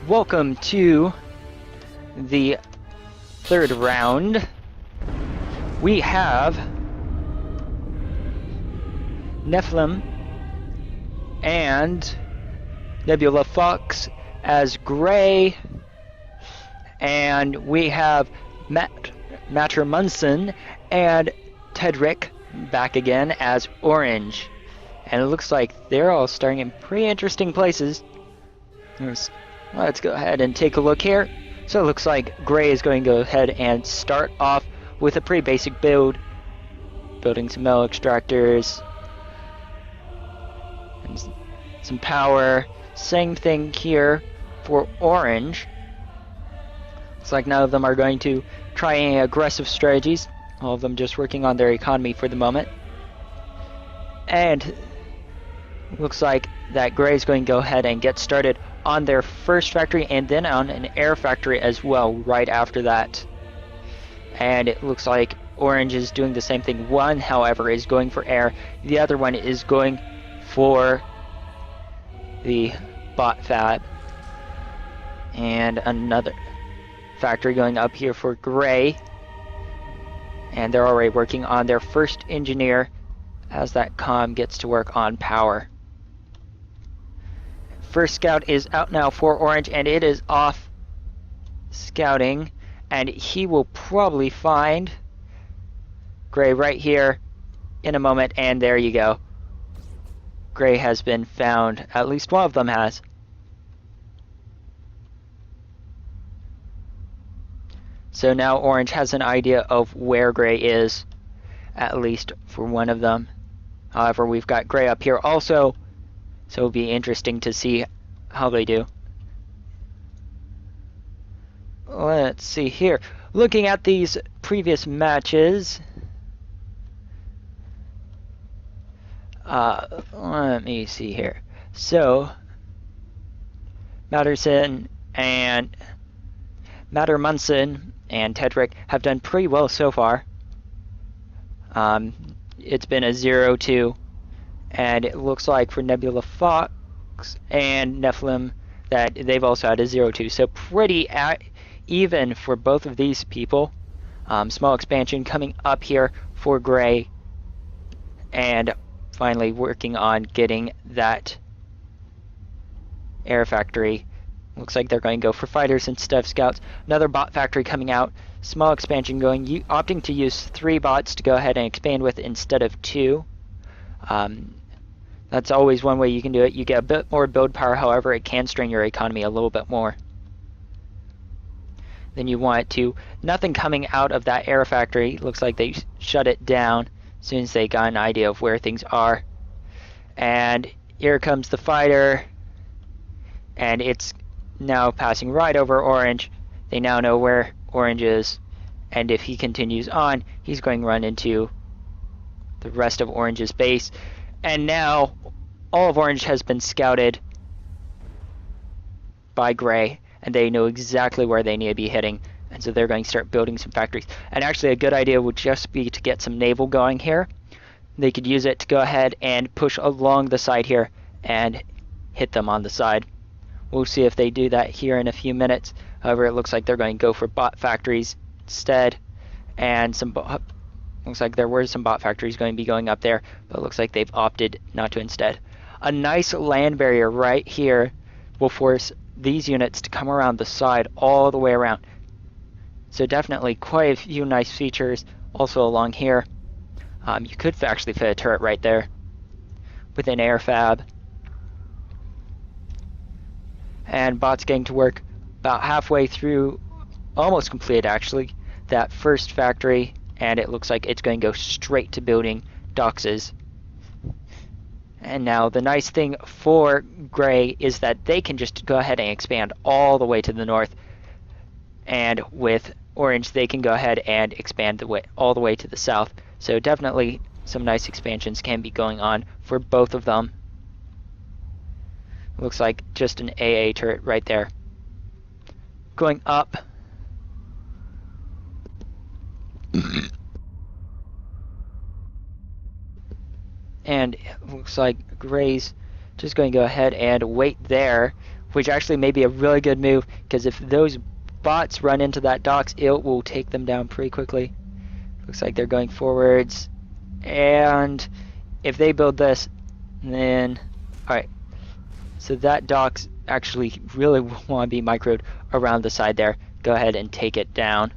Welcome to the third round. We have Nephylim and NebulaFox as Gray, and we have Mattrmunson and Tedrick back again as Orange. And it looks like they're all starting in pretty interesting places. Let's go ahead and take a look here. So it looks like Gray is going to go ahead and start off with a pretty basic build. Building some metal extractors. And some power. Same thing here for Orange. Looks like none of them are going to try any aggressive strategies. All of them just working on their economy for the moment. And looks like that Gray is going to go ahead and get started on their first factory and then on an air factory as well right after that. And it looks like Orange is doing the same thing. One, however, is going for air. The other one is going for the bot fab. And another factory going up here for Gray. And they're already working on their first engineer as that comm gets to work on power. First scout is out now for Orange, and it is off scouting, and he will probably find Gray right here in a moment, and there you go. Gray has been found. At least one of them has. So now Orange has an idea of where Gray is, at least for one of them. However, we've got Gray up here also, so it'll be interesting to see how they do. Let's see here. Looking at these previous matches, let me see here. So, Mattrmunson and Tedrick have done pretty well so far. It's been a 0-2, and it looks like for NebulaFox and Nephylim that they've also had a 0-2, so pretty even for both of these people. Small expansion coming up here for Gray, and finally working on getting that air factory. Looks like they're going to go for fighters instead of scouts. Another bot factory coming out. Small expansion going, opting to use 3 bots to go ahead and expand with instead of 2. That's always one way you can do it. You get a bit more build power, however, it can strain your economy a little bit more than you want it to. Nothing coming out of that air factory. Looks like they shut it down as soon as they got an idea of where things are. And here comes the fighter, and it's now passing right over Orange. They now know where Orange is, and if he continues on, he's going to run into the rest of Orange's base. And now all of Orange has been scouted by Gray, and they know exactly where they need to be hitting, and so they're going to start building some factories. And actually a good idea would just be to get some naval going here. They could use it to go ahead and push along the side here and hit them on the side. We'll see if they do that here in a few minutes. However, it looks like they're going to go for bot factories instead, and looks like there were some bot factories going to be going up there, but it looks like they've opted not to instead. A nice land barrier right here will force these units to come around the side all the way around. So definitely quite a few nice features also along here. You could actually fit a turret right there with an air fab. And bots getting to work about halfway through, almost completed actually, that first factory, and it looks like it's going to go straight to building doxes. And now the nice thing for Gray is that they can just go ahead and expand all the way to the north, and with Orange they can go ahead and expand all the way to the south. So definitely some nice expansions can be going on for both of them. Looks like just an AA turret right there. Going up. And it looks like Gray's just going to go ahead and wait there which actually may be a really good move, because if those bots run into that docks, it will take them down pretty quickly. Looks like they're going forwards, and if they build this, then alright, so that docks actually really want to be microed around the side there. Go ahead and take it down.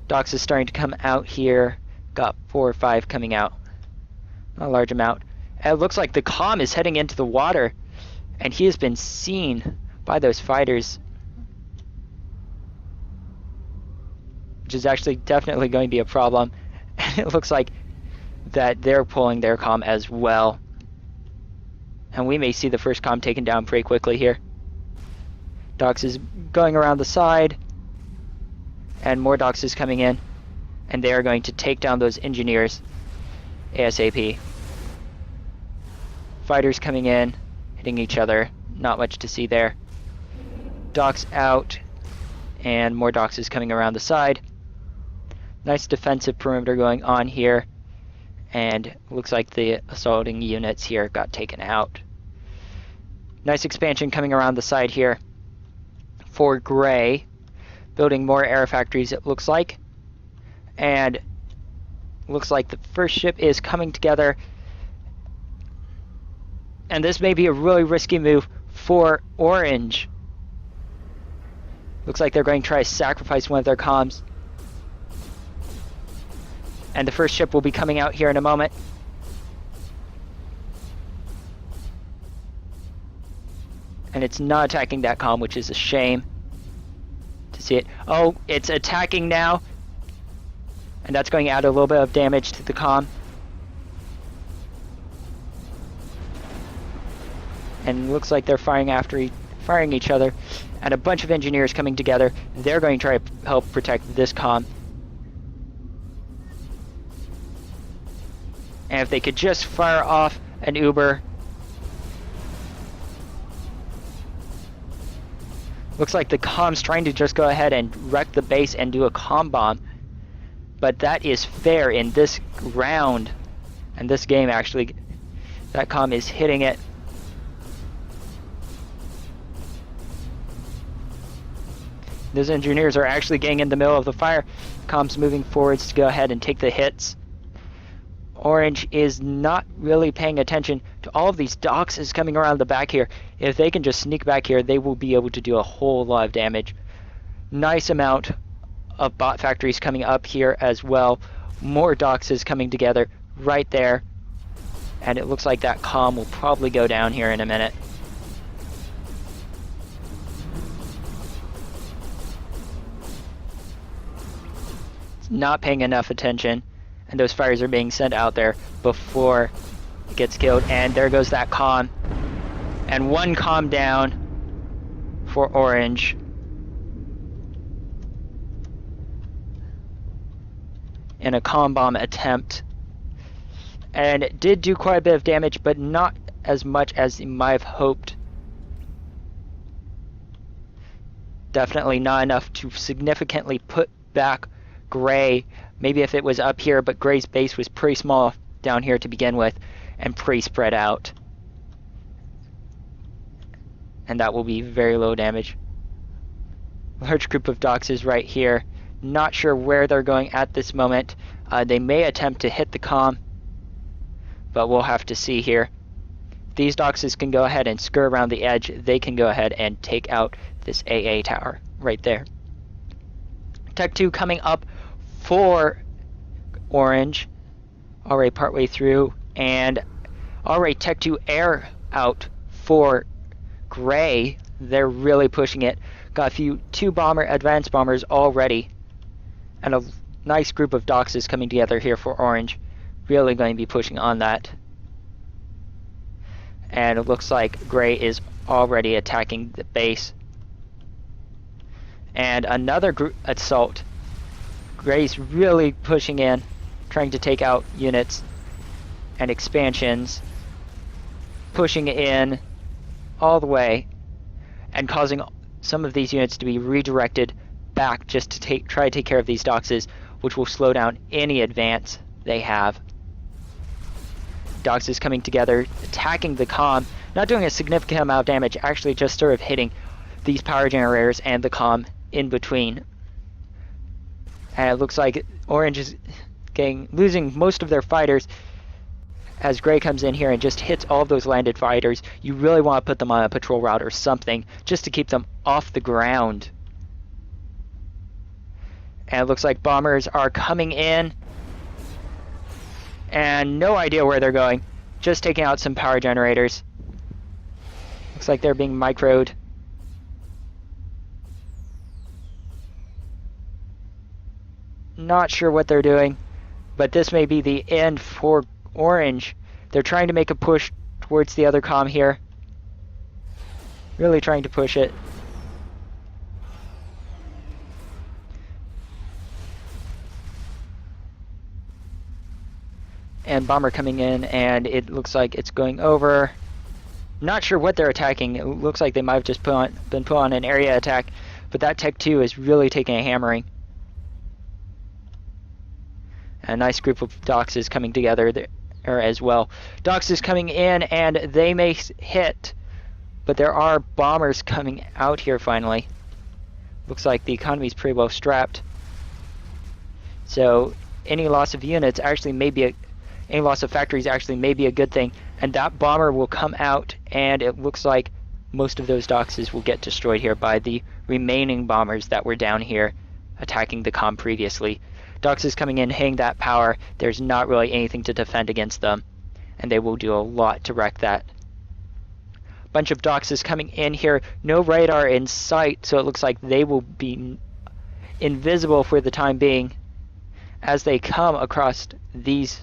Docks is starting to come out here. Got 4 or 5 coming out. Not a large amount. And it looks like the comm is heading into the water, and he has been seen by those fighters, which is actually definitely going to be a problem. And it looks like that they're pulling their comm as well. And we may see the first comm taken down pretty quickly here. Docks is going around the side, and more docks is coming in, and they are going to take down those engineers ASAP. Fighters coming in, hitting each other. Not much to see there. Docks out, and more docks is coming around the side. Nice defensive perimeter going on here, and looks like the assaulting units here got taken out. Nice expansion coming around the side here for Gray, building more air factories, it looks like. And looks like the first ship is coming together, and this may be a really risky move for Orange. Looks like they're going to try to sacrifice one of their comms, and the first ship will be coming out here in a moment. And it's not attacking that comm, which is a shame to see it. Oh, it's attacking now, and that's going to add a little bit of damage to the comm. And looks like they're firing each other, and a bunch of engineers coming together. They're going to try to help protect this comm. And if they could just fire off an Uber. Looks like the comm's trying to just go ahead and wreck the base and do a comm bomb. But that is fair in this round. And this game, actually, that comm is hitting it. Those engineers are actually getting in the middle of the fire. Comm's moving forwards to go ahead and take the hits. Orange is not really paying attention to all of these docks is coming around the back here. If they can just sneak back here, they will be able to do a whole lot of damage. Nice amount of bot factories coming up here as well. More docks is coming together right there. And it looks like that comm will probably go down here in a minute. It's not paying enough attention, and those fires are being sent out there before it gets killed. And there goes that comm. And one comm down for Orange. In a comm bomb attempt. And it did do quite a bit of damage, but not as much as you might have hoped. Definitely not enough to significantly put back Gray. Maybe if it was up here, but Gray's base was pretty small down here to begin with, and pretty spread out. And that will be very low damage. Large group of docks is right here. Not sure where they're going at this moment. They may attempt to hit the comm, but we'll have to see here. These docks can go ahead and skirt around the edge. They can go ahead and take out this AA tower right there. Tech 2 coming up for Orange. Already partway through, and already Tech 2 air out for Gray. They're really pushing it. Got two advanced bombers already, and a nice group of docks is coming together here for Orange. Really going to be pushing on that. And it looks like Gray is already attacking the base. And another assault. Gray's really pushing in, trying to take out units and expansions, pushing in all the way, and causing some of these units to be redirected back just to try to take care of these docks, which will slow down any advance they have. Docks is coming together, attacking the comm, Not doing a significant amount of damage, actually just sort of hitting these power generators and the comm in between. And it looks like Orange is losing most of their fighters as Gray comes in here and just hits all of those landed fighters. You really want to put them on a patrol route or something just to keep them off the ground. And it looks like bombers are coming in. And no idea where they're going. Just taking out some power generators. Looks like they're being microed. Not sure what they're doing, but this may be the end for Orange. They're trying to make a push towards the other comm here. Really trying to push it. And bomber coming in, and it looks like it's going over. Not sure what they're attacking. It looks like they might have just been put on an area attack, but that Tech 2 is really taking a hammering. A nice group of Doxes coming together there as well. Dox is coming in, and they may hit, but there are bombers coming out here finally. Looks like the economy's pretty well strapped. So any loss of units actually may be any loss of factories actually may be a good thing. And that bomber will come out, and it looks like most of those Doxes will get destroyed here by the remaining bombers that were down here attacking the comm previously. Doxes coming in, hitting that power. There's not really anything to defend against them, and they will do a lot to wreck that. Bunch of Doxes coming in here. No radar in sight, so it looks like they will be invisible for the time being as they come across these.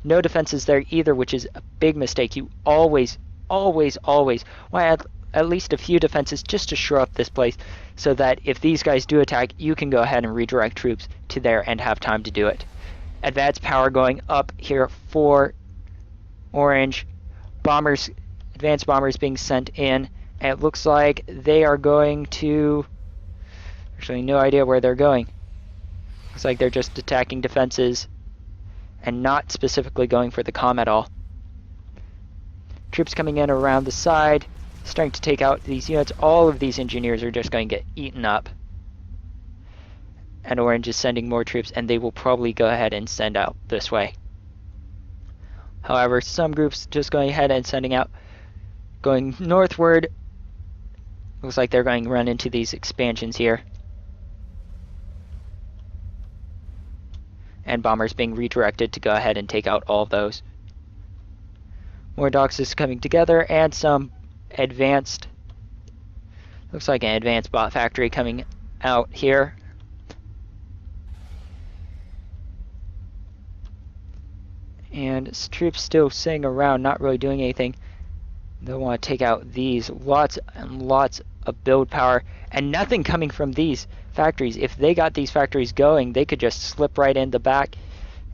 No defenses there either, which is a big mistake. You always want to add at least a few defenses just to shore up this place so that if these guys do attack, you can go ahead and redirect troops to there and have time to do it. Advanced power going up here for Orange. Advanced bombers being sent in, and it looks like they are going to... Actually, no idea where they're going. Looks like they're just attacking defenses and not specifically going for the comm at all. Troops coming in around the side, starting to take out these units. All of these engineers are just going to get eaten up. And Orange is sending more troops, and they will probably go ahead and send out this way. However, some groups just going ahead and sending out, going northward. Looks like they're going to run into these expansions here. And bombers being redirected to go ahead and take out all of those. More Doxes coming together, and some advanced... Looks like an advanced bot factory coming out here. And troops still sitting around, not really doing anything. They want to take out these. Lots and lots of build power, and nothing coming from these factories. If they got these factories going, they could just slip right in the back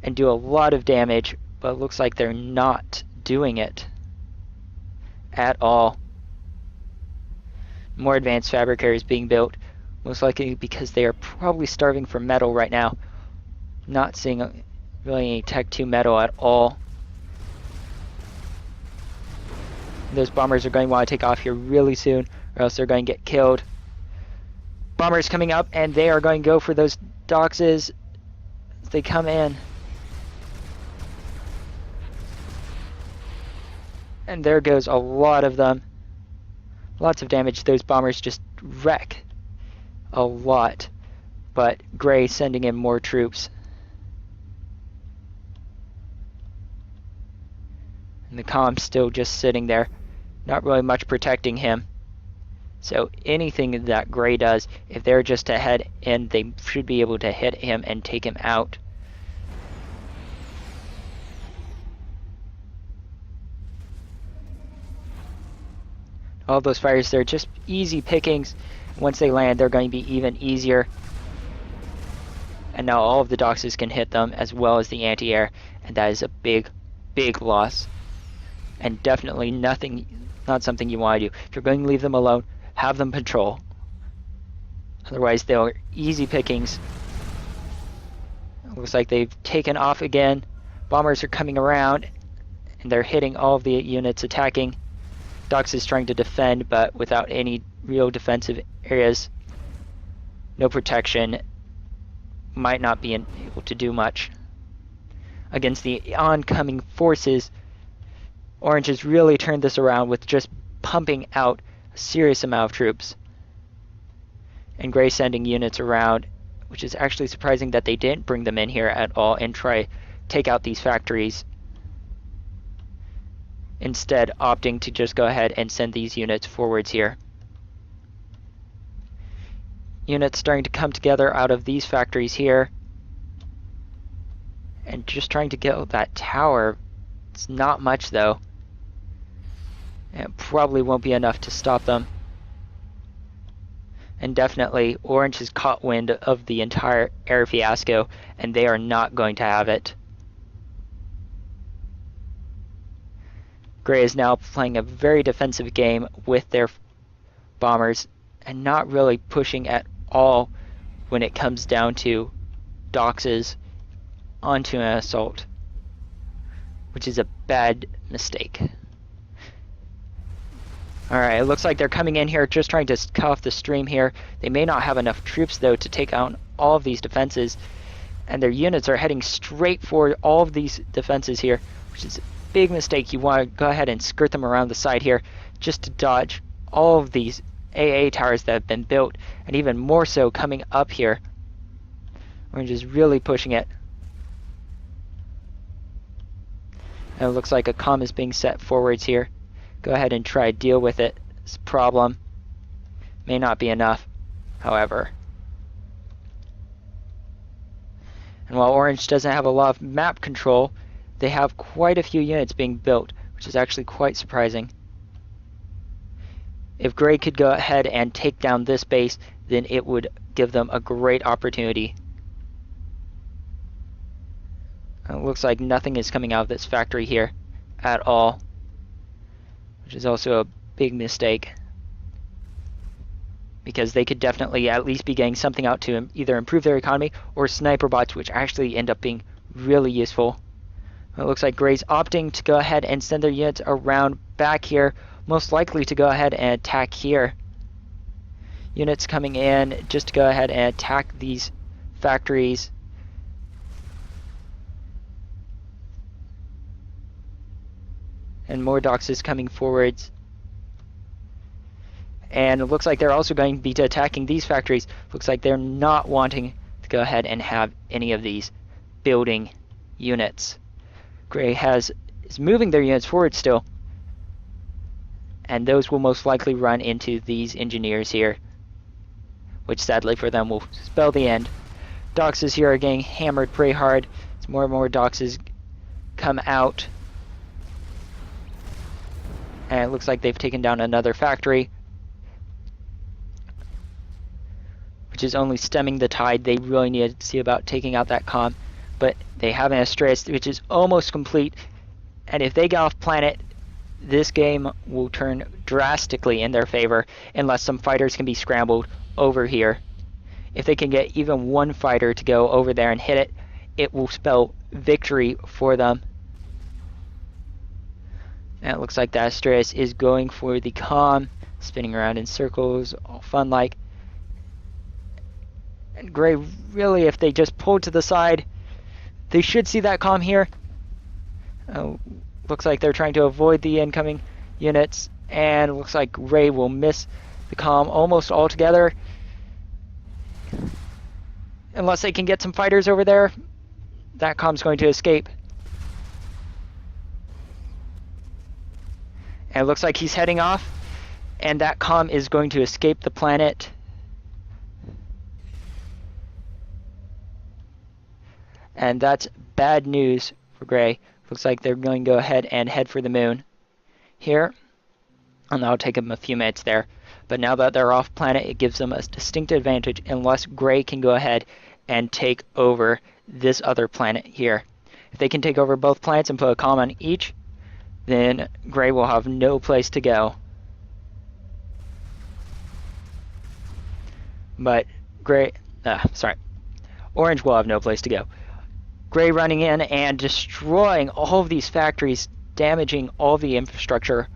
and do a lot of damage, but it looks like they're not doing it at all. More advanced fabricators being built, most likely because they are probably starving for metal right now. Not seeing really any Tech 2 metal at all. Those bombers are going to want to take off here really soon, or else they're going to get killed. Bombers coming up, and they are going to go for those Doxes as they come in. And there goes a lot of them. Lots of damage. Those bombers just wreck a lot. But Gray sending in more troops. And the comm's still just sitting there. Not really much protecting him. So anything that Gray does, if they're just ahead, and they should be able to hit him and take him out. All those fires, they're just easy pickings. Once they land, they're going to be even easier. And now all of the Doxes can hit them, as well as the anti-air, and that is a big, big loss. And definitely not something you want to do. If you're going to leave them alone, have them patrol. Otherwise, they're easy pickings. It looks like they've taken off again. Bombers are coming around, and they're hitting all of the units attacking. Dox is trying to defend, but without any real defensive areas, no protection, might not be able to do much against the oncoming forces. Orange has really turned this around with just pumping out a serious amount of troops. And Gray sending units around, which is actually surprising that they didn't bring them in here at all and try take out these factories. Instead, opting to just go ahead and send these units forwards here. Units starting to come together out of these factories here. And just trying to get that tower. It's not much though. It probably won't be enough to stop them. And definitely, Orange has caught wind of the entire air fiasco, and they are not going to have it. Gray is now playing a very defensive game with their bombers, and not really pushing at all when it comes down to Doxes onto an assault, which is a bad mistake. Alright, it looks like they're coming in here just trying to cut off the stream here. They may not have enough troops though to take out all of these defenses, and their units are heading straight for all of these defenses here, which is a big mistake. You want to go ahead and skirt them around the side here just to dodge all of these AA towers that have been built, and even more so coming up here. Orange is really pushing it. And it looks like a comm is being set forwards here. Go ahead and try to deal with it. This problem may not be enough, however. And while Orange doesn't have a lot of map control, they have quite a few units being built, which is actually quite surprising. If Gray could go ahead and take down this base, then it would give them a great opportunity. It looks like nothing is coming out of this factory here at all, which is also a big mistake, because they could definitely at least be getting something out to either improve their economy or sniper bots, which actually end up being really useful. It looks like Gray's opting to go ahead and send their units around back here, most likely to go ahead and attack here. Units coming in just to go ahead and attack these factories. And more Doxes coming forwards. And it looks like they're also going to be attacking these factories. Looks like they're not wanting to go ahead and have any of these building units. Gray is moving their units forward still. And those will most likely run into these engineers here, which sadly for them will spell the end. Doxes here are getting hammered pretty hard as more and more Doxes come out. And it looks like they've taken down another factory, which is only stemming the tide. They really need to see about taking out that comm, but they have an Astreus, which is almost complete. And if they get off planet, this game will turn drastically in their favor, unless some fighters can be scrambled over here. If they can get even one fighter to go over there and hit it, it will spell victory for them. And it looks like the Astreus is going for the comm, spinning around in circles, all fun-like. And Gray, really, if they just pull to the side, they should see that comm here. Looks like they're trying to avoid the incoming units, and it looks like Gray will miss the comm almost altogether. Unless they can get some fighters over there, that comm's going to escape. And it looks like he's heading off, and that comm is going to escape the planet. And that's bad news for Gray. Looks like they're going to go ahead and head for the moon here. And that'll take them a few minutes there. But now that they're off planet, it gives them a distinct advantage unless Gray can go ahead and take over this other planet here. If they can take over both planets and put a comm on each, then Gray will have no place to go. But Orange will have no place to go. Gray running in and destroying all of these factories, damaging all the infrastructure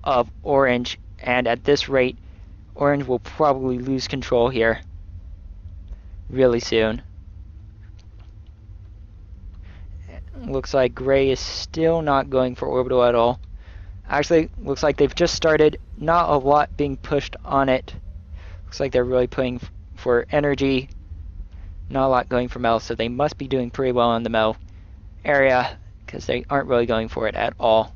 of Orange, and at this rate, Orange will probably lose control here really soon. Looks like Gray is still not going for orbital at all. Actually, looks like they've just started. Not a lot being pushed on it. Looks like they're really putting for energy. Not a lot going for metal, so they must be doing pretty well in the metal area, because they aren't really going for it at all.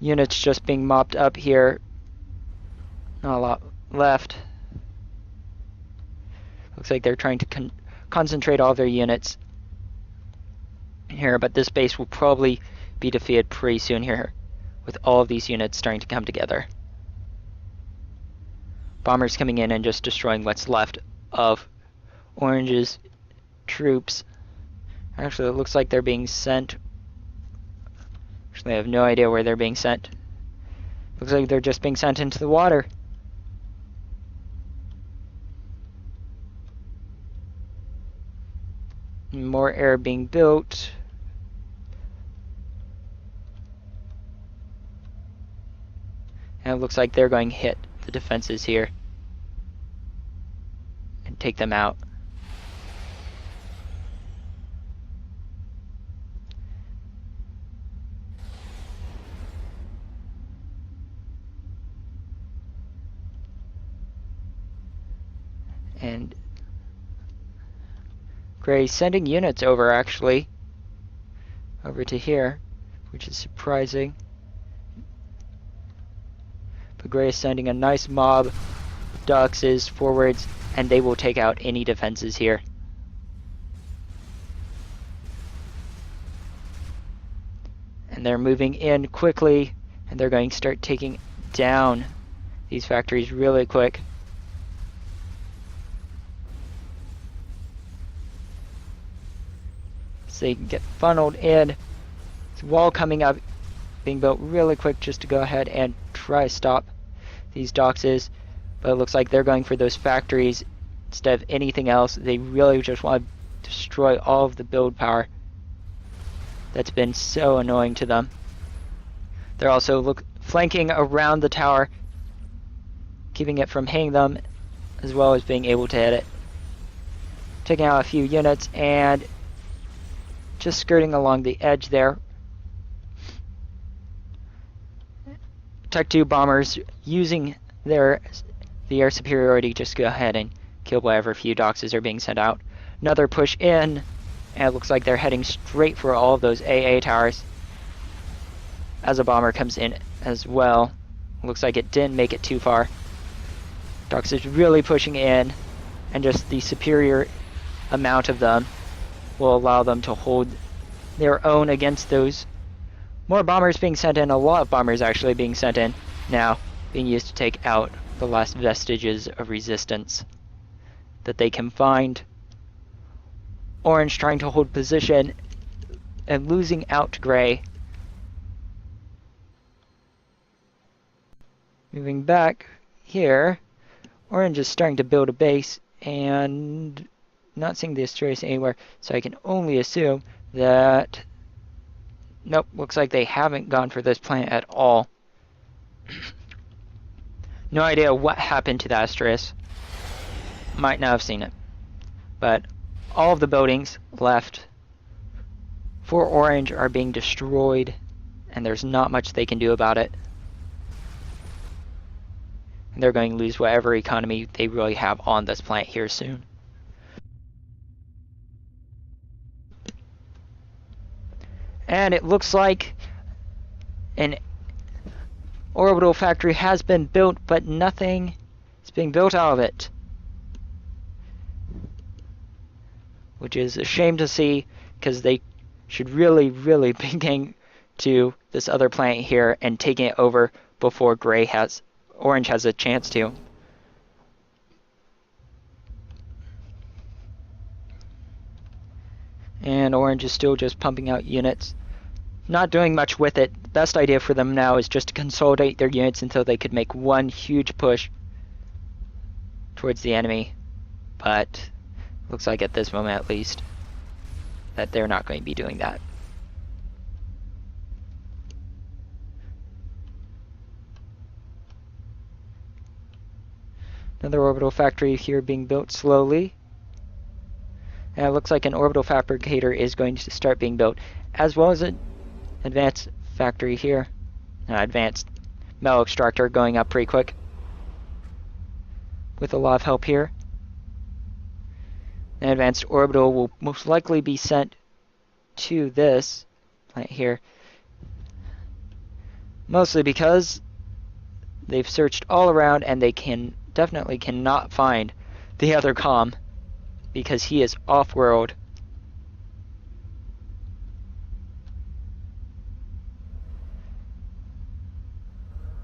Units just being mopped up here. Not a lot left. Looks like they're trying to concentrate all their units here, but this base will probably be defeated pretty soon here, with all of these units starting to come together. Bombers coming in and just destroying what's left of Orange's troops. Actually, it looks like they're being sent. Actually, I have no idea where they're being sent. Looks like they're just being sent into the water. More air being built. And it looks like they're going to hit the defenses here and take them out. And Gray's sending units over, actually, over to here, which is surprising. But Gray is sending a nice mob of Duxes forwards, and they will take out any defenses here. And they're moving in quickly, and they're going to start taking down these factories really quick. So they can get funneled in. This wall coming up, being built really quick just to go ahead and try to stop these Duxes. But it looks like they're going for those factories instead of anything else. They really just want to destroy all of the build power that's been so annoying to them. They're also flanking around the tower, keeping it from hitting them, as well as being able to hit it. Taking out a few units and just skirting along the edge there. Tech 2 bombers using the air superiority just to go ahead and kill whatever few Duxes are being sent out. Another push in, and it looks like they're heading straight for all of those AA towers as a bomber comes in as well. Looks like it didn't make it too far. Duxes really pushing in, and just the superior amount of them will allow them to hold their own against those. More bombers being sent in, a lot of bombers actually being sent in now, being used to take out the last vestiges of resistance that they can find. Orange trying to hold position and losing out to Gray. Moving back here, Orange is starting to build a base and not seeing the destroyers anywhere, so I can only assume that... Nope, looks like they haven't gone for this planet at all. No idea what happened to the Asteris. Might not have seen it. But all of the buildings left for Orange are being destroyed, and there's not much they can do about it. And they're going to lose whatever economy they really have on this planet here soon. And it looks like an orbital factory has been built, but nothing is being built out of it. Which is a shame to see, because they should really be getting to this other planet here and taking it over before Orange has a chance to. And Orange is still just pumping out units. Not doing much with it. The best idea for them now is just to consolidate their units until they could make one huge push towards the enemy. But looks like at this moment at least that they're not going to be doing that. Another orbital factory here being built slowly. And it looks like an orbital fabricator is going to start being built, as well as an advanced factory here. Advanced metal extractor going up pretty quick. With a lot of help here. An advanced orbital will most likely be sent to this planet here. Mostly because they've searched all around and they definitely cannot find the other comm because he is off-world.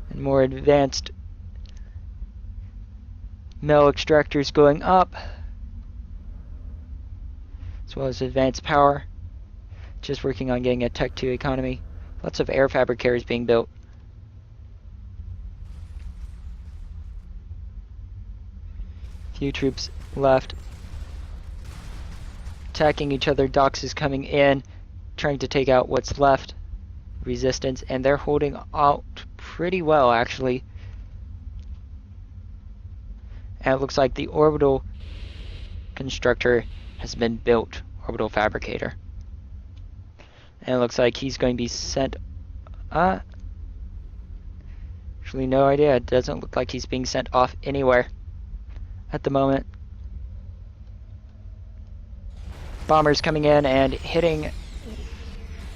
And more advanced metal extractors going up, as well as advanced power. Just working on getting a Tech 2 economy. Lots of air fabricators being built. Few troops left. Attacking each other. Dox is coming in, trying to take out what's left. Resistance, and they're holding out pretty well, actually. And it looks like the orbital constructor has been built. Orbital fabricator. And it looks like he's going to be sent... actually, no idea. It doesn't look like he's being sent off anywhere at the moment. Bombers coming in and hitting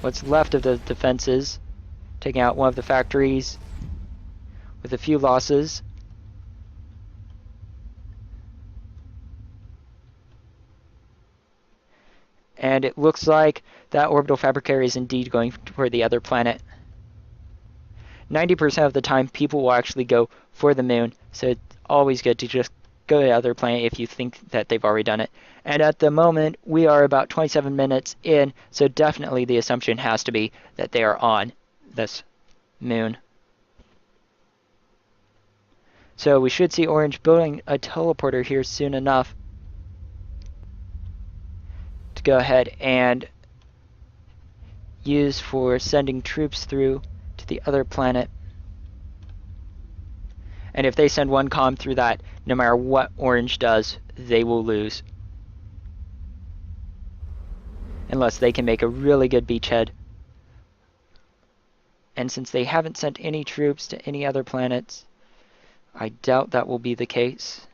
what's left of the defenses. Taking out one of the factories with a few losses. And it looks like that orbital fabricator is indeed going for the other planet. 90% of the time, people will actually go for the moon, so it's always good to just go to the other planet if you think that they've already done it. And at the moment, we are about 27 minutes in, so definitely the assumption has to be that they are on this moon. So we should see Orange building a teleporter here soon enough to go ahead and use for sending troops through to the other planet. And if they send one comm through that, no matter what Orange does, they will lose. Unless they can make a really good beachhead. And since they haven't sent any troops to any other planets, I doubt that will be the case.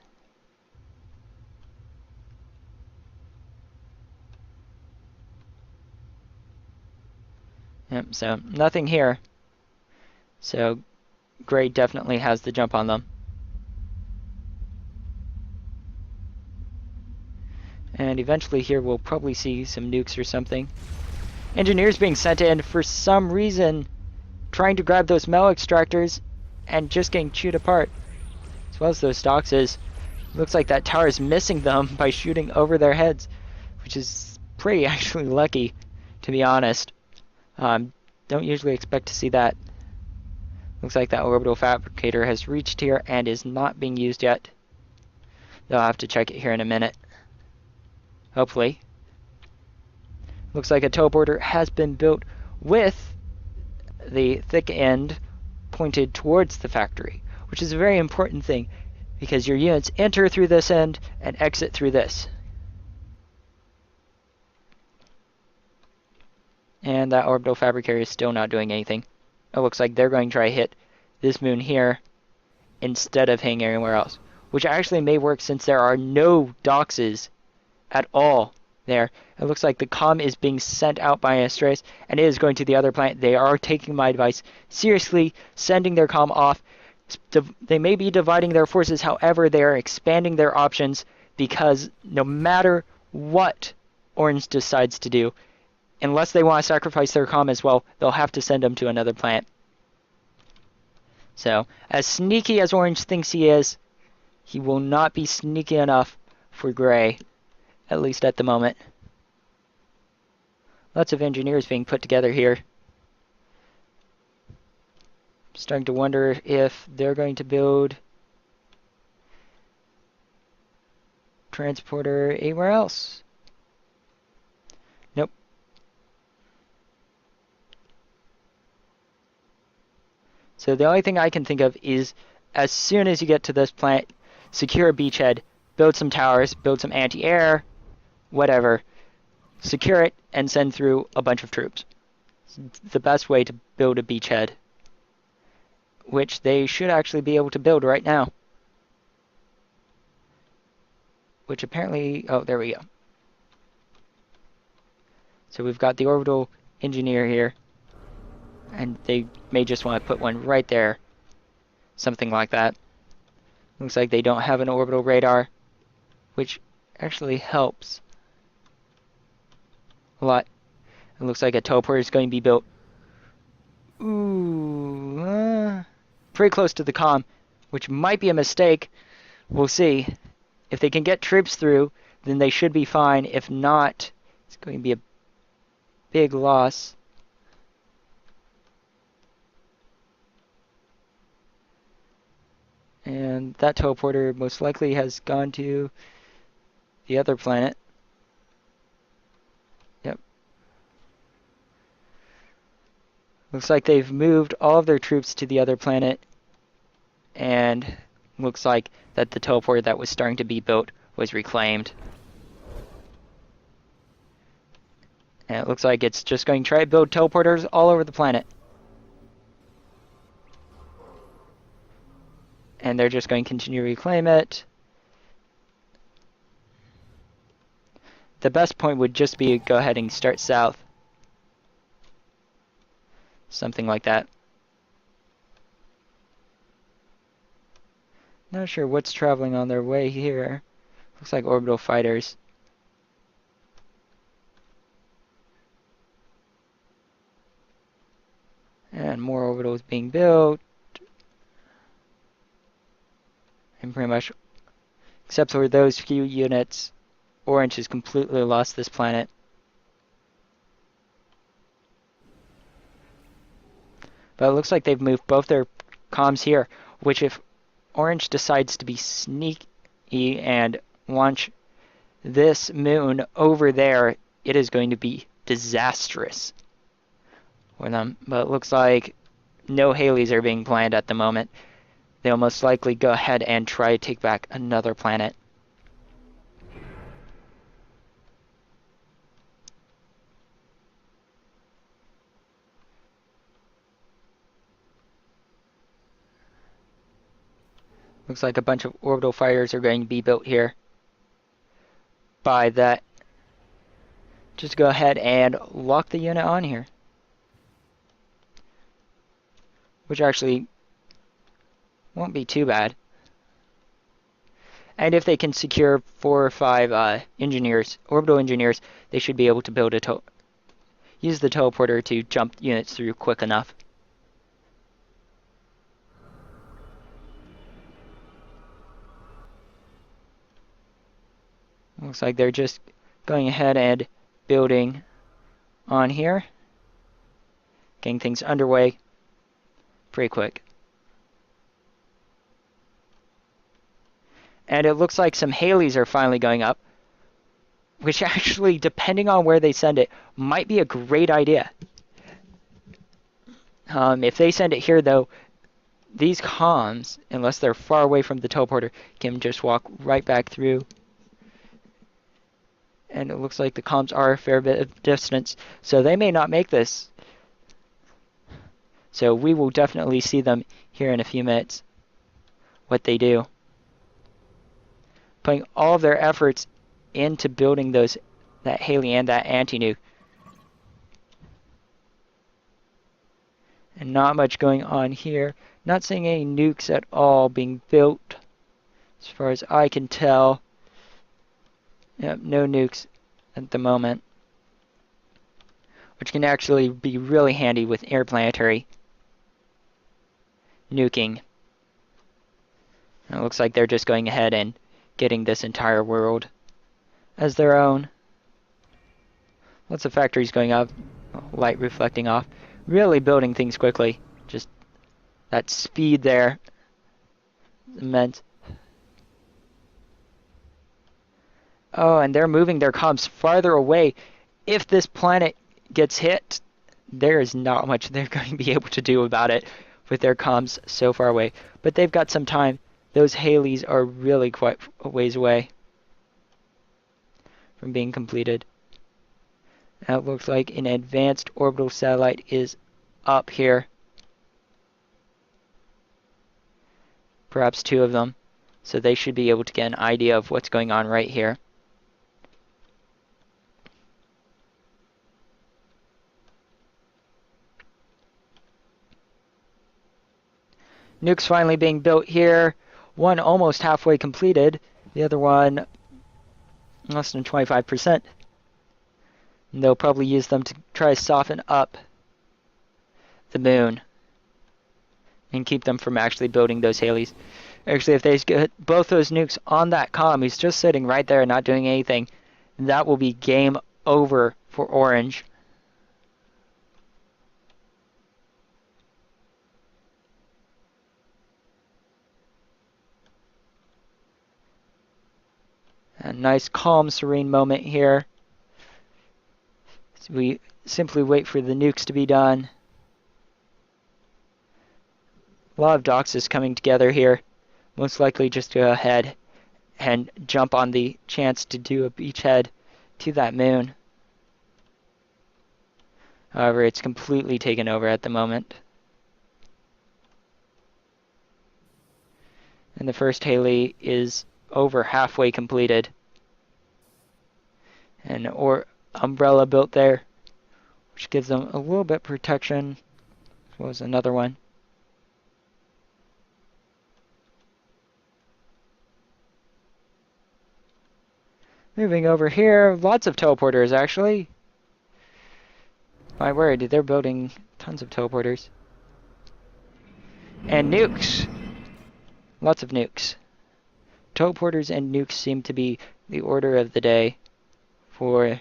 Yep, so nothing here. So Gray definitely has the jump on them. And eventually here we'll probably see some nukes or something. Engineers being sent in for some reason, trying to grab those metal extractors and just getting chewed apart. As well as those Doxes. Looks like that tower is missing them by shooting over their heads, which is pretty actually lucky, to be honest. Don't usually expect to see that. Looks like that orbital fabricator has reached here and is not being used yet. Though I'll have to check it here in a minute. Hopefully. Looks like a teleporter has been built with the thick end pointed towards the factory, which is a very important thing because your units enter through this end and exit through this. And that orbital fabricator is still not doing anything. It looks like they're going to try to hit this moon here instead of hitting anywhere else, which actually may work since there are no Doxes at all there. It looks like the comm is being sent out by Astraeus and it is going to the other planet. They are taking my advice seriously, sending their comm off. They may be dividing their forces, however, they are expanding their options because no matter what Orange decides to do, unless they want to sacrifice their comm as well, they'll have to send them to another planet. So, as sneaky as Orange thinks he is, he will not be sneaky enough for Gray, at least at the moment. Lots of engineers being put together here. Starting to wonder if they're going to build transporter anywhere else. Nope. So the only thing I can think of is as soon as you get to this planet, secure a beachhead, build some towers, build some anti-air, whatever. Secure it and send through a bunch of troops. It's the best way to build a beachhead, which they should actually be able to build right now. Which apparently, oh, there we go. So we've got the orbital engineer here, and they may just want to put one right there. Something like that. Looks like they don't have an orbital radar, which actually helps a lot. It looks like a teleporter is going to be built. Ooh, pretty close to the comm, which might be a mistake. We'll see. If they can get troops through, then they should be fine. If not, it's going to be a big loss. And that teleporter most likely has gone to the other planet. Yep. Looks like they've moved all of their troops to the other planet. And looks like that the teleporter that was starting to be built was reclaimed. And it looks like it's just going to try to build teleporters all over the planet. And they're just going to continue to reclaim it. The best point would just be to go ahead and start south. Something like that. Not sure what's traveling on their way here. Looks like orbital fighters. And more orbitals being built. And pretty much, except for those few units, Orange has completely lost this planet. But it looks like they've moved both their comms here, which if Orange decides to be sneaky and launch this moon over there, it is going to be disastrous for them. But it looks like no Haleys are being planned at the moment. They'll most likely go ahead and try to take back another planet. Looks like a bunch of orbital fighters are going to be built here. By that, just go ahead and lock the unit on here. Which actually won't be too bad. And if they can secure 4 or 5 engineers, orbital engineers, they should be able to build use the teleporter to jump units through quick enough. Looks like they're just going ahead and building on here. Getting things underway pretty quick. And it looks like some Haleys are finally going up, which actually, depending on where they send it, might be a great idea. If they send it here, though, these comms, unless they're far away from the teleporter, can just walk right back through. And it looks like the comms are a fair bit of distance, so they may not make this. So we will definitely see them here in a few minutes, what they do. Putting all of their efforts into building that Haley and that anti-nuke. And not much going on here. Not seeing any nukes at all being built, as far as I can tell. Yep, no nukes at the moment. Which can actually be really handy with interplanetary nuking. And it looks like they're just going ahead and getting this entire world as their own. Lots of factories going up, light reflecting off. Really building things quickly. Just that speed there is immense. Oh, and they're moving their comms farther away. If this planet gets hit, there is not much they're going to be able to do about it with their comms so far away. But they've got some time those Haleys are really quite a ways away from being completed. Now it looks like an advanced orbital satellite is up here. Perhaps 2 of them. So they should be able to get an idea of what's going on right here. Nukes finally being built here. One almost halfway completed. The other one less than 25%. And they'll probably use them to try to soften up the moon and keep them from actually building those Haleys. Actually, if they get both those nukes on that comm, he's just sitting right there not doing anything, that will be game over for Orange. A nice, calm, serene moment here. So we simply wait for the nukes to be done. A lot of doxes coming together here. Most likely just to go ahead and jump on the chance to do a beachhead to that moon. However, it's completely taken over at the moment. And the first Haley is over halfway completed. And umbrella built there, which gives them a little bit of protection. What was another one? Moving over here, lots of teleporters actually. My word, they're building tons of teleporters. And nukes. Lots of nukes. Teleporters and nukes seem to be the order of the day for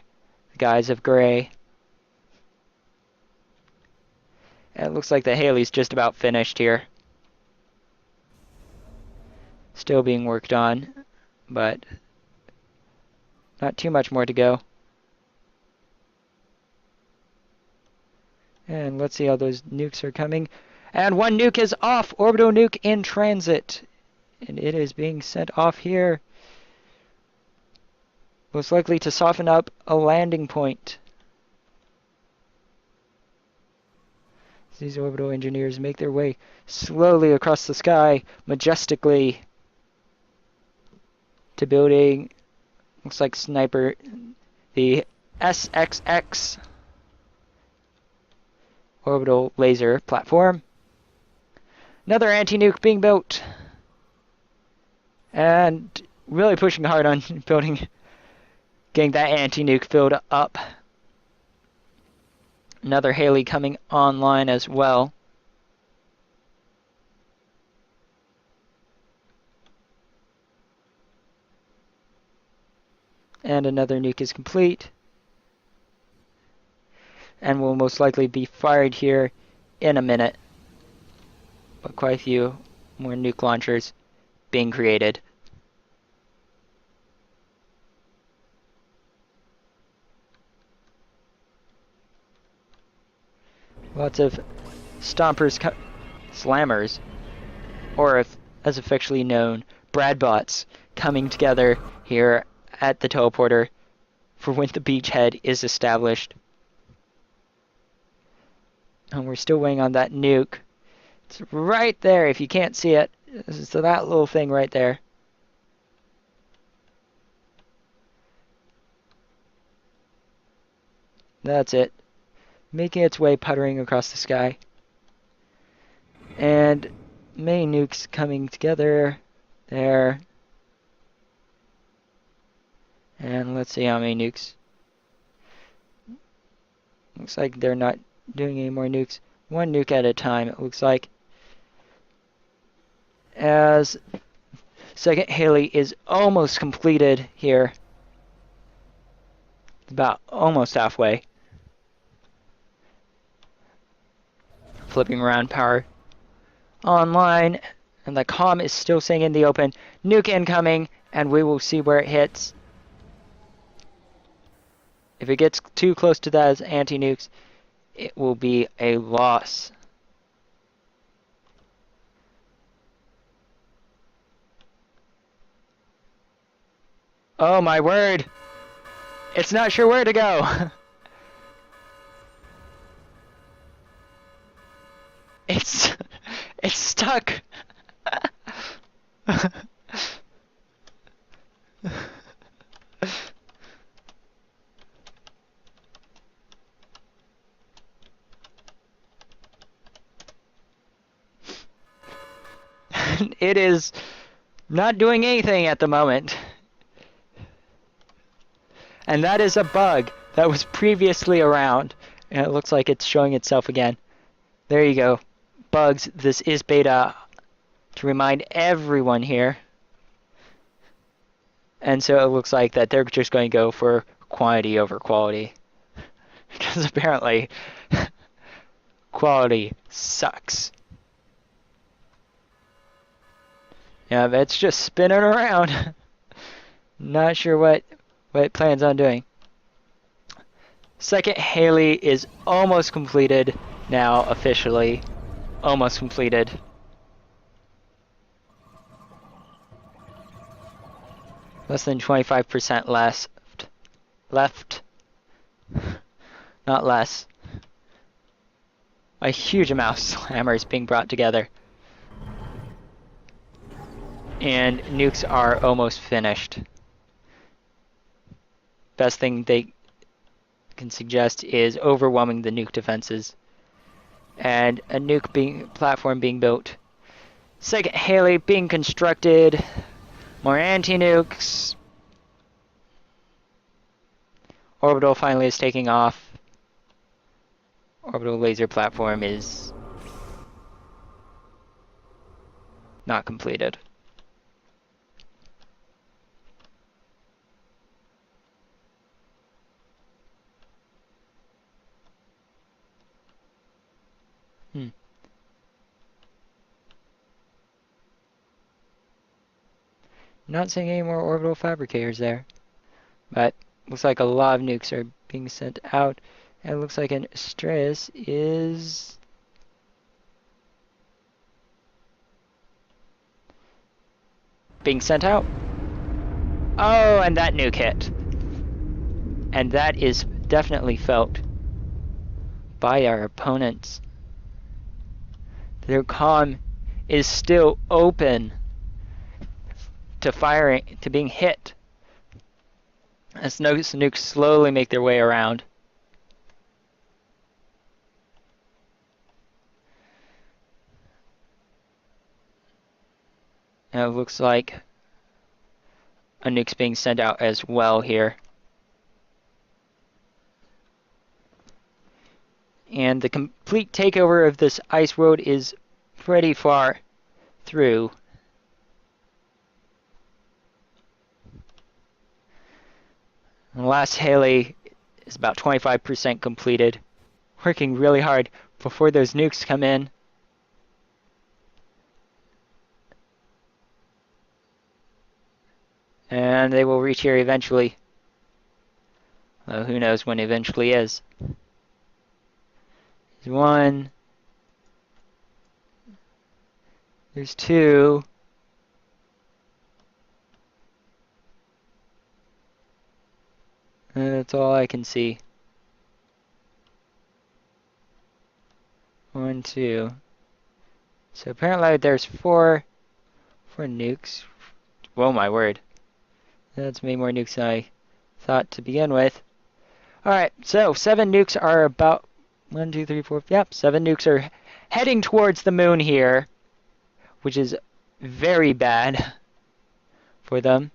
the guys of gray. And it looks like the Haley's just about finished here. Still being worked on, but not too much more to go. And let's see how those nukes are coming. And one nuke is off! Orbital nuke in transit. And it is being sent off here. Most likely to soften up a landing point. These orbital engineers make their way slowly across the sky, majestically, to building, looks like Sniper, the SXX orbital laser platform. Another anti-nuke being built. And really pushing hard on getting that anti-nuke filled up. Another Haley coming online as well. And another nuke is complete. And will most likely be fired here in a minute. But quite a few more nuke launchers being created. Lots of stompers, slammers, or as affectionately known, Bradbots, coming together here at the teleporter for when the beachhead is established. And we're still waiting on that nuke. It's right there if you can't see it. So that little thing right there. That's it. Making its way puttering across the sky. And many nukes coming together there. And let's see how many nukes. Looks like they're not doing any more nukes. One nuke at a time, it looks like. As second Haley is almost completed here. About almost halfway. Flipping around power online, and the comm is still saying in the open, nuke incoming, and we will see where it hits. If it gets too close to that as anti-nukes, it will be a loss. Oh my word! It's not sure where to go! It's... it's stuck! It is not doing anything at the moment. And that is a bug that was previously around. And it looks like it's showing itself again. There you go. Bugs, this is beta. To remind everyone here. And so it looks like that they're just going to go for quantity over quality. Because apparently, quality sucks. Yeah, it's just spinning around. Not sure what it plans on doing. Second Haley is almost completed now, officially. Almost completed. Less than 25% left. Not less. A huge amount of slammers being brought together. And nukes are almost finished. Best thing they can suggest is overwhelming the nuke defenses. And a nuke platform being built. Second Haley being constructed. More anti-nukes. Orbital finally is taking off. Orbital laser platform is not completed. Not seeing any more orbital fabricators there. But looks like a lot of nukes are being sent out. And it looks like an Astraeus is being sent out. Oh, and that nuke hit. And that is definitely felt by our opponents. Their comm is still open to firing, to being hit. As nukes slowly make their way around. And it looks like a nuke's being sent out as well here. And the complete takeover of this ice world is pretty far through. And the last Haley is about 25% completed. Working really hard before those nukes come in. And they will reach here eventually. Well, who knows when eventually is. There's one. There's two. And that's all I can see. 1, 2. So apparently there's four nukes. Whoa, my word. That's many more nukes than I thought to begin with. Alright, so 7 nukes are about 1, 2, 3, 4. Yep, 7 nukes are heading towards the moon here, which is very bad for them.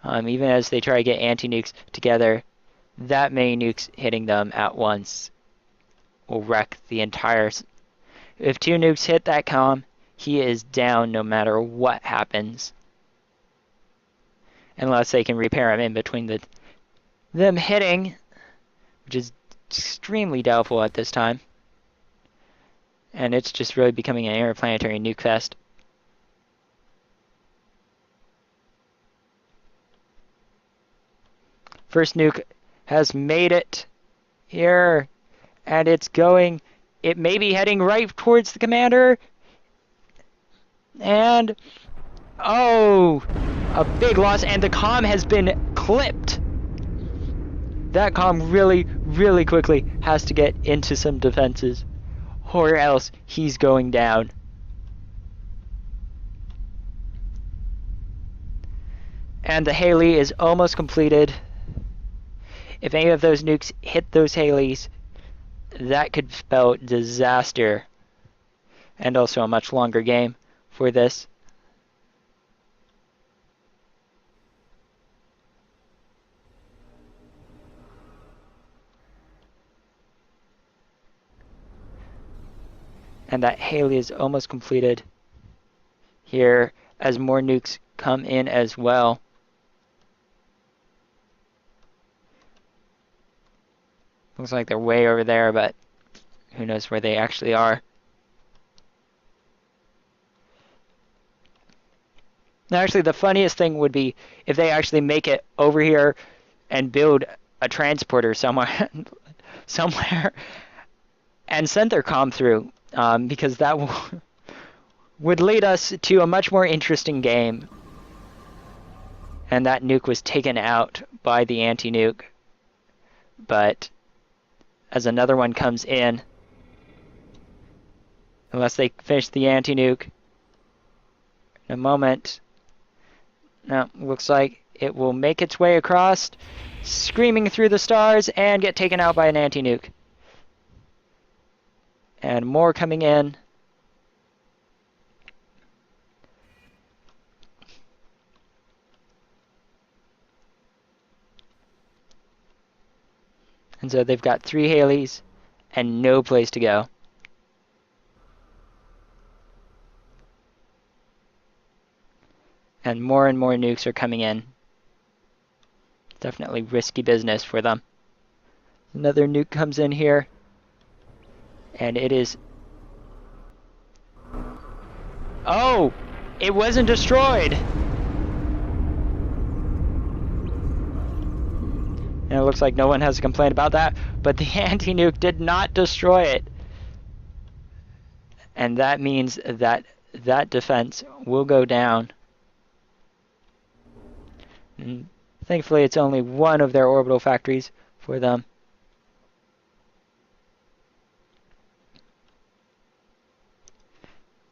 Even as they try to get anti-nukes together, that many nukes hitting them at once will wreck the entire... If 2 nukes hit that comm, he is down no matter what happens. Unless they can repair him in between them hitting, which is extremely doubtful at this time. And it's just really becoming an interplanetary nuke fest. First nuke has made it here, and it's going. It may be heading right towards the commander. And Oh! A big loss, and the comm has been clipped. That comm really, really quickly has to get into some defenses, or else he's going down. And the Haley is almost completed. If any of those nukes hit those Haleys, that could spell disaster. And also a much longer game for this. And that Haley is almost completed here as more nukes come in as well. Looks like they're way over there, but who knows where they actually are. Now, actually, the funniest thing would be if they actually make it over here and build a transporter somewhere, and send their comm through, because that would lead us to a much more interesting game. And that nuke was taken out by the anti-nuke. But as another one comes in, unless they finish the anti-nuke in a moment. Now, looks like it will make its way across, screaming through the stars, and get taken out by an anti-nuke. And more coming in. And so they've got 3 Haleys and no place to go. And more nukes are coming in. Definitely risky business for them. Another nuke comes in here. And it is... Oh! It wasn't destroyed! And it looks like no one has a complaint about that, but the anti-nuke did not destroy it. And that means that that defense will go down. And thankfully, it's only one of their orbital factories for them.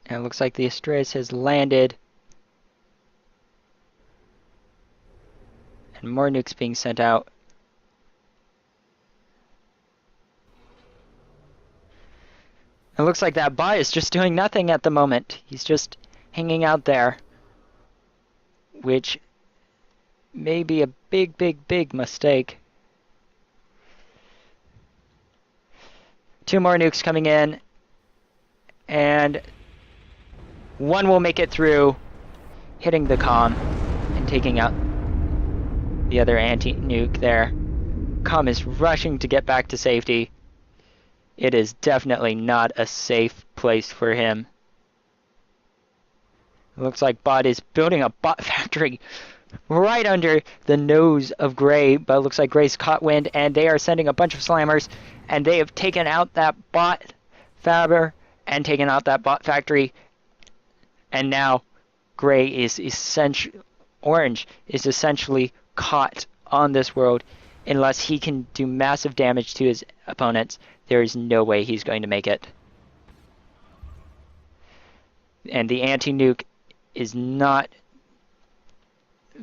And it looks like the Astrais has landed. And more nukes being sent out. It looks like that bot is just doing nothing at the moment. He's just hanging out there. Which may be a big mistake. 2 more nukes coming in. And one will make it through, hitting the comm and taking out the other anti-nuke there. Comm is rushing to get back to safety. It is definitely not a safe place for him. It looks like Bot is building a bot factory right under the nose of Gray, but it looks like Gray's caught wind, and they are sending a bunch of slammers, and they have taken out that bot fabber and taken out that bot factory, and now Gray is Orange is essentially caught on this world. Unless he can do massive damage to his opponents, there is no way he's going to make it. And the anti-nuke is not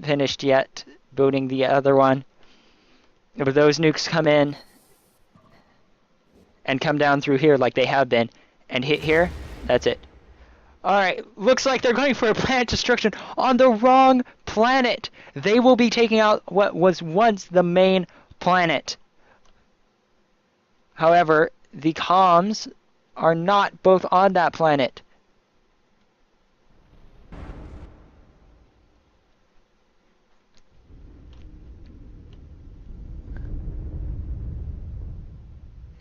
finished yet, building the other one. If those nukes come in and come down through here like they have been and hit here, that's it. Alright, looks like they're going for a planet destruction on the wrong planet. They will be taking out what was once the main planet. However, the comms are not both on that planet.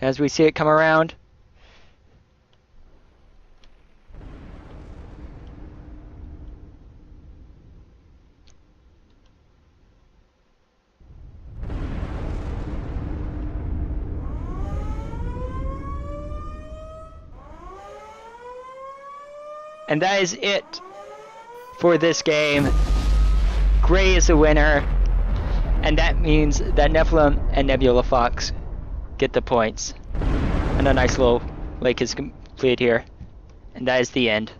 As we see it come around. And that is it for this game. Gray is the winner, and that means that Nephilim and NebulaFox get the points. And a nice little lake is complete here. And that is the end.